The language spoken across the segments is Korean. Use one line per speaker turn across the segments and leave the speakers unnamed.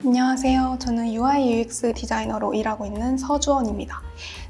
안녕하세요. 저는 UI UX 디자이너로 일하고 있는 서주원입니다.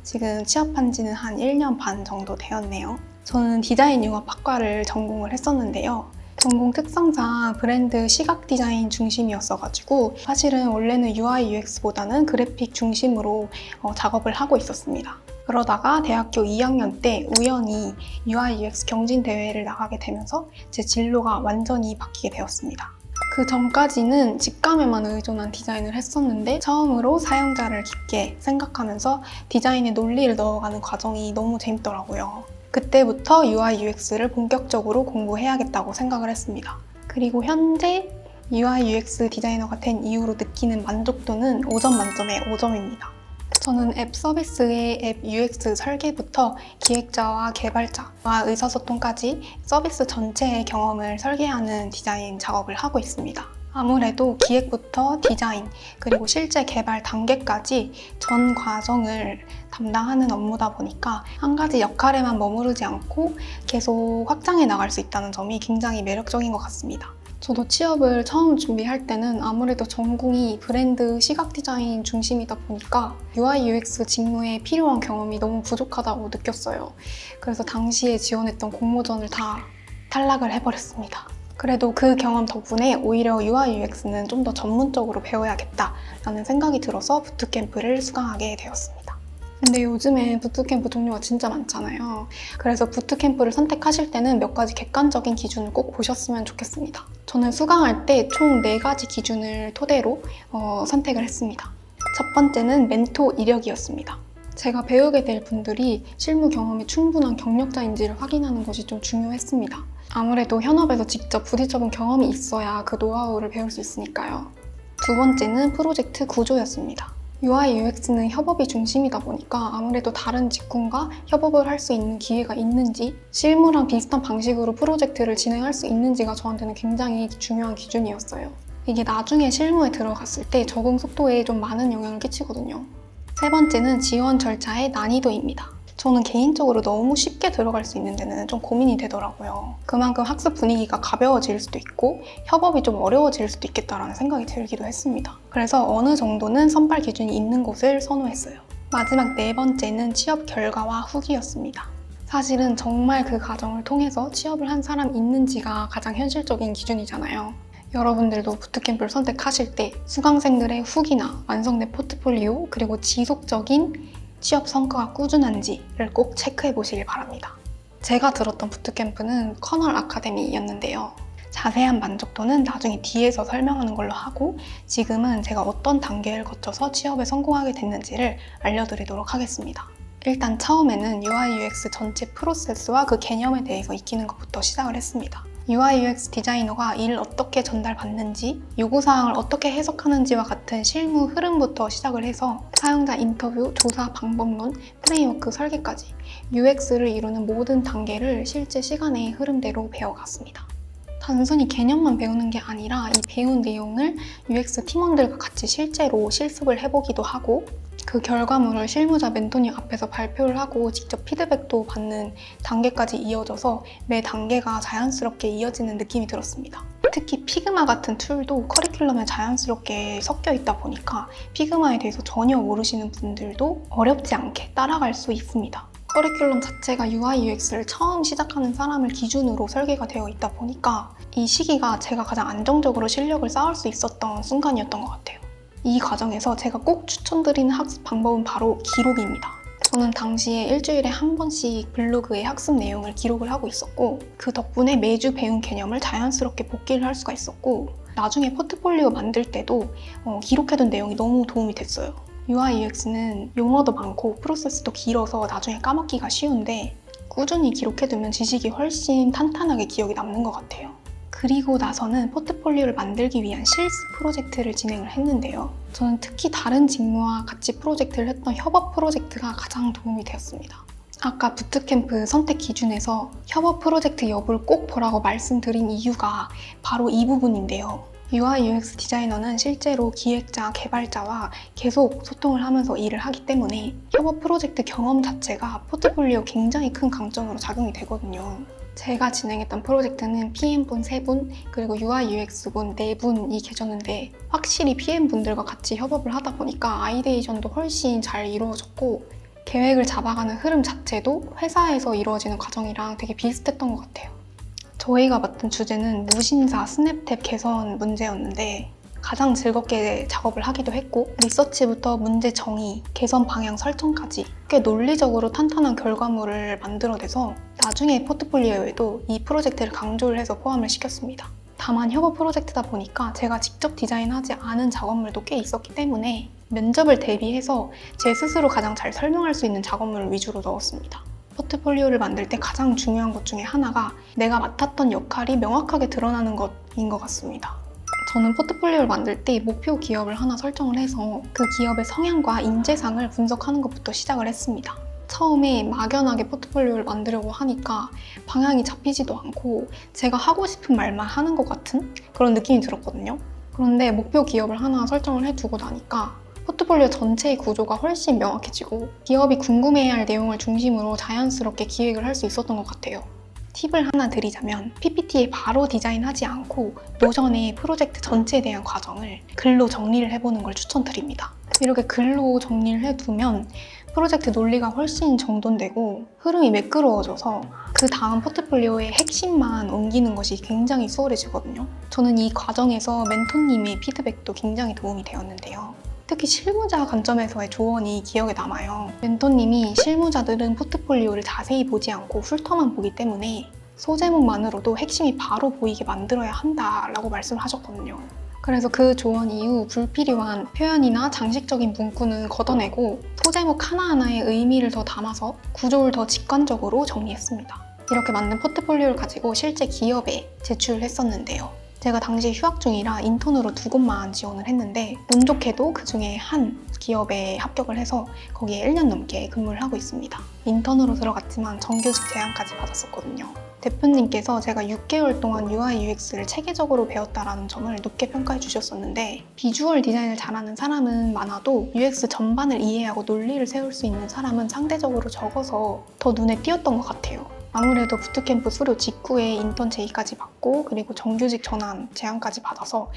지금 취업한 지는 한 1년 반 정도 되었네요. 저는 디자인 융합학과를 전공을 했었는데요. 전공 특성상 브랜드 시각 디자인 중심이었어가지고 사실은 원래는 UI UX보다는 그래픽 중심으로 작업을 하고 있었습니다. 그러다가 대학교 2학년 때 우연히 UI UX 경진 대회를 나가게 되면서 제 진로가 완전히 바뀌게 되었습니다. 그 전까지는 직감에만 의존한 디자인을 했었는데 처음으로 사용자를 깊게 생각하면서 디자인에 논리를 넣어가는 과정이 너무 재밌더라고요. 그때부터 UI UX를 본격적으로 공부해야겠다고 생각을 했습니다. 그리고 현재 UI UX 디자이너가 된 이후로 느끼는 만족도는 5점 만점에 5점입니다. 저는 앱 서비스의 앱 UX 설계부터 기획자와 개발자와 의사소통까지 서비스 전체의 경험을 설계하는 디자인 작업을 하고 있습니다. 아무래도 기획부터 디자인, 그리고 실제 개발 단계까지 전 과정을 담당하는 업무다 보니까 한 가지 역할에만 머무르지 않고 계속 확장해 나갈 수 있다는 점이 굉장히 매력적인 것 같습니다. 저도 취업을 처음 준비할 때는 아무래도 전공이 브랜드 시각 디자인 중심이다 보니까 UI UX 직무에 필요한 경험이 너무 부족하다고 느꼈어요. 그래서 당시에 지원했던 공모전을 다 탈락을 해버렸습니다. 그래도 그 경험 덕분에 오히려 UI UX는 좀 더 전문적으로 배워야겠다라는 생각이 들어서 부트캠프를 수강하게 되었습니다. 근데 요즘에 부트캠프 종류가 진짜 많잖아요. 그래서 부트캠프를 선택하실 때는 몇 가지 객관적인 기준을 꼭 보셨으면 좋겠습니다. 저는 수강할 때 총 4가지 기준을 토대로 선택을 했습니다. 첫 번째는 멘토 이력이었습니다. 제가 배우게 될 분들이 실무 경험이 충분한 경력자인지를 확인하는 것이 좀 중요했습니다. 아무래도 현업에서 직접 부딪혀본 경험이 있어야 그 노하우를 배울 수 있으니까요. 두 번째는 프로젝트 구조였습니다. UI UX는 협업이 중심이다 보니까 아무래도 다른 직군과 협업을 할 수 있는 기회가 있는지, 실무랑 비슷한 방식으로 프로젝트를 진행할 수 있는지가 저한테는 굉장히 중요한 기준이었어요. 이게 나중에 실무에 들어갔을 때 적응 속도에 좀 많은 영향을 끼치거든요. 세 번째는 지원 절차의 난이도입니다. 저는 개인적으로 너무 쉽게 들어갈 수 있는 데는 좀 고민이 되더라고요. 그만큼 학습 분위기가 가벼워질 수도 있고 협업이 좀 어려워질 수도 있겠다라는 생각이 들기도 했습니다. 그래서 어느 정도는 선발 기준이 있는 곳을 선호했어요. 마지막 4번째는 취업 결과와 후기였습니다. 사실은 정말 그 과정을 통해서 취업을 한 사람이 있는지가 가장 현실적인 기준이잖아요. 여러분들도 부트캠프를 선택하실 때 수강생들의 후기나 완성된 포트폴리오, 그리고 지속적인 취업 성과가 꾸준한지를 꼭 체크해 보시길 바랍니다. 제가 들었던 부트캠프는 커널 아카데미였는데요. 자세한 만족도는 나중에 뒤에서 설명하는 걸로 하고 지금은 제가 어떤 단계를 거쳐서 취업에 성공하게 됐는지를 알려드리도록 하겠습니다. 일단 처음에는 UI UX 전체 프로세스와 그 개념에 대해서 익히는 것부터 시작을 했습니다. UI UX 디자이너가 일을 어떻게 전달받는지, 요구사항을 어떻게 해석하는지와 같은 실무 흐름부터 시작을 해서 사용자 인터뷰, 조사 방법론, 프레임워크 설계까지 UX를 이루는 모든 단계를 실제 시간의 흐름대로 배워갔습니다. 단순히 개념만 배우는 게 아니라 이 배운 내용을 UX 팀원들과 같이 실제로 실습을 해보기도 하고 그 결과물을 실무자 멘토님 앞에서 발표를 하고 직접 피드백도 받는 단계까지 이어져서 매 단계가 자연스럽게 이어지는 느낌이 들었습니다. 특히 피그마 같은 툴도 커리큘럼에 자연스럽게 섞여 있다 보니까 피그마에 대해서 전혀 모르시는 분들도 어렵지 않게 따라갈 수 있습니다. 커리큘럼 자체가 UI UX를 처음 시작하는 사람을 기준으로 설계가 되어 있다 보니까 이 시기가 제가 가장 안정적으로 실력을 쌓을 수 있었던 순간이었던 것 같아요. 이 과정에서 제가 꼭 추천드리는 학습 방법은 바로 기록입니다. 저는 당시에 일주일에 한 번씩 블로그에 학습 내용을 기록을 하고 있었고 그 덕분에 매주 배운 개념을 자연스럽게 복기를 할 수가 있었고 나중에 포트폴리오 만들 때도 기록해둔 내용이 너무 도움이 됐어요. UI UX는 용어도 많고 프로세스도 길어서 나중에 까먹기가 쉬운데 꾸준히 기록해두면 지식이 훨씬 탄탄하게 기억에 남는 것 같아요. 그리고 나서는 포트폴리오를 만들기 위한 실습 프로젝트를 진행을 했는데요. 저는 특히 다른 직무와 같이 프로젝트를 했던 협업 프로젝트가 가장 도움이 되었습니다. 아까 부트캠프 선택 기준에서 협업 프로젝트 여부를 꼭 보라고 말씀드린 이유가 바로 이 부분인데요. UI UX 디자이너는 실제로 기획자, 개발자와 계속 소통을 하면서 일을 하기 때문에 협업 프로젝트 경험 자체가 포트폴리오 굉장히 큰 강점으로 작용이 되거든요. 제가 진행했던 프로젝트는 PM분 3분, 그리고 UI UX분 4분이 계셨는데 확실히 PM분들과 같이 협업을 하다 보니까 아이데이션도 훨씬 잘 이루어졌고 계획을 잡아가는 흐름 자체도 회사에서 이루어지는 과정이랑 되게 비슷했던 것 같아요. 저희가 맡은 주제는 무신사 스냅탭 개선 문제였는데 가장 즐겁게 작업을 하기도 했고 리서치부터 문제 정의, 개선 방향 설정까지 꽤 논리적으로 탄탄한 결과물을 만들어내서 나중에 포트폴리오에도 이 프로젝트를 강조를 해서 포함을 시켰습니다. 다만 협업 프로젝트다 보니까 제가 직접 디자인하지 않은 작업물도 꽤 있었기 때문에 면접을 대비해서 제 스스로 가장 잘 설명할 수 있는 작업물을 위주로 넣었습니다. 포트폴리오를 만들 때 가장 중요한 것 중에 하나가 내가 맡았던 역할이 명확하게 드러나는 것인 것 같습니다. 저는 포트폴리오를 만들 때 목표 기업을 하나 설정을 해서 그 기업의 성향과 인재상을 분석하는 것부터 시작을 했습니다. 처음에 막연하게 포트폴리오를 만들려고 하니까 방향이 잡히지도 않고 제가 하고 싶은 말만 하는 것 같은 그런 느낌이 들었거든요. 그런데 목표 기업을 하나 설정을 해두고 나니까 포트폴리오 전체의 구조가 훨씬 명확해지고 기업이 궁금해할 내용을 중심으로 자연스럽게 기획을 할 수 있었던 것 같아요. 팁을 하나 드리자면 PPT에 바로 디자인하지 않고 노션에 프로젝트 전체에 대한 과정을 글로 정리를 해보는 걸 추천드립니다. 이렇게 글로 정리를 해두면 프로젝트 논리가 훨씬 정돈되고 흐름이 매끄러워져서 그 다음 포트폴리오의 핵심만 옮기는 것이 굉장히 수월해지거든요. 저는 이 과정에서 멘토님의 피드백도 굉장히 도움이 되었는데요. 특히 실무자 관점에서의 조언이 기억에 남아요. 멘토님이 실무자들은 포트폴리오를 자세히 보지 않고 훑어만 보기 때문에 소제목만으로도 핵심이 바로 보이게 만들어야 한다라고 말씀을 하셨거든요. 그래서 그 조언 이후 불필요한 표현이나 장식적인 문구는 걷어내고 소제목 하나하나의 의미를 더 담아서 구조를 더 직관적으로 정리했습니다. 이렇게 만든 포트폴리오를 가지고 실제 기업에 제출을 했었는데요. 제가 당시 휴학 중이라 인턴으로 2곳만 지원을 했는데 운 좋게도 그 중에 한 기업에 합격을 해서 거기에 1년 넘게 근무를 하고 있습니다. 인턴으로 들어갔지만 정규직 제안까지 받았었거든요. 대표님께서 제가 6개월 동안 UI UX를 체계적으로 배웠다는 점을 높게 평가해 주셨었는데 비주얼 디자인을 잘하는 사람은 많아도 UX 전반을 이해하고 논리를 세울 수 있는 사람은 상대적으로 적어서 더 눈에 띄었던 것 같아요. 아무래도 부트캠프 수료 직후에 인턴 제의까지 받고 그리고 정규직 전환 제안까지 받아서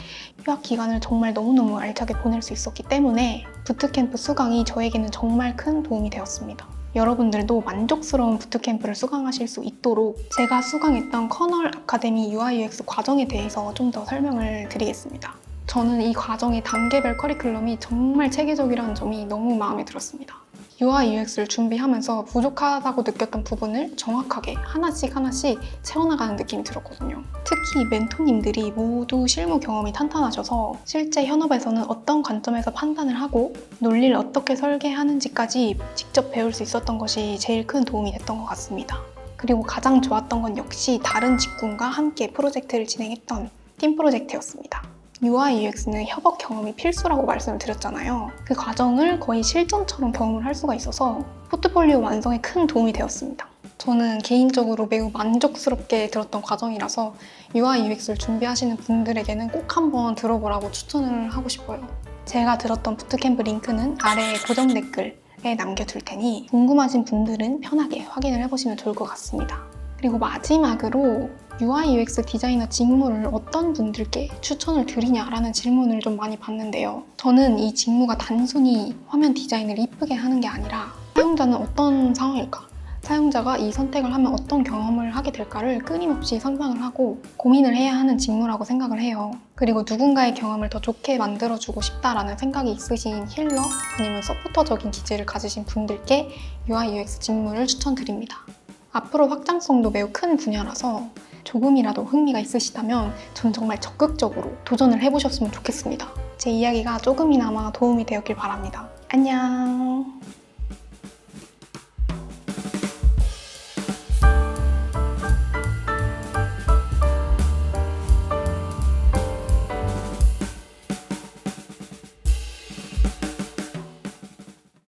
휴학 기간을 정말 너무너무 알차게 보낼 수 있었기 때문에 부트캠프 수강이 저에게는 정말 큰 도움이 되었습니다. 여러분들도 만족스러운 부트캠프를 수강하실 수 있도록 제가 수강했던 커널 아카데미 UI UX 과정에 대해서 좀 더 설명을 드리겠습니다. 저는 이 과정의 단계별 커리큘럼이 정말 체계적이라는 점이 너무 마음에 들었습니다. UI UX를 준비하면서 부족하다고 느꼈던 부분을 정확하게 하나씩 채워나가는 느낌이 들었거든요. 특히 멘토님들이 모두 실무 경험이 탄탄하셔서 실제 현업에서는 어떤 관점에서 판단을 하고 논리를 어떻게 설계하는지까지 직접 배울 수 있었던 것이 제일 큰 도움이 됐던 것 같습니다. 그리고 가장 좋았던 건 역시 다른 직군과 함께 프로젝트를 진행했던 팀 프로젝트였습니다. UI UX는 협업 경험이 필수라고 말씀을 드렸잖아요. 그 과정을 거의 실전처럼 경험을 할 수가 있어서 포트폴리오 완성에 큰 도움이 되었습니다. 저는 개인적으로 매우 만족스럽게 들었던 과정이라서 UI UX를 준비하시는 분들에게는 꼭 한번 들어보라고 추천을 하고 싶어요. 제가 들었던 부트캠프 링크는 아래에 고정 댓글에 남겨둘 테니 궁금하신 분들은 편하게 확인을 해보시면 좋을 것 같습니다. 그리고 마지막으로 UI UX 디자이너 직무를 어떤 분들께 추천을 드리냐라는 질문을 좀 많이 받는데요. 저는 이 직무가 단순히 화면 디자인을 이쁘게 하는 게 아니라 사용자는 어떤 상황일까? 사용자가 이 선택을 하면 어떤 경험을 하게 될까를 끊임없이 상상을 하고 고민을 해야 하는 직무라고 생각을 해요. 그리고 누군가의 경험을 더 좋게 만들어주고 싶다라는 생각이 있으신 힐러 아니면 서포터적인 기질을 가지신 분들께 UI UX 직무를 추천드립니다. 앞으로 확장성도 매우 큰 분야라서 조금이라도 흥미가 있으시다면 저는 정말 적극적으로 도전을 해보셨으면 좋겠습니다. 제 이야기가 조금이나마 도움이 되었길 바랍니다. 안녕!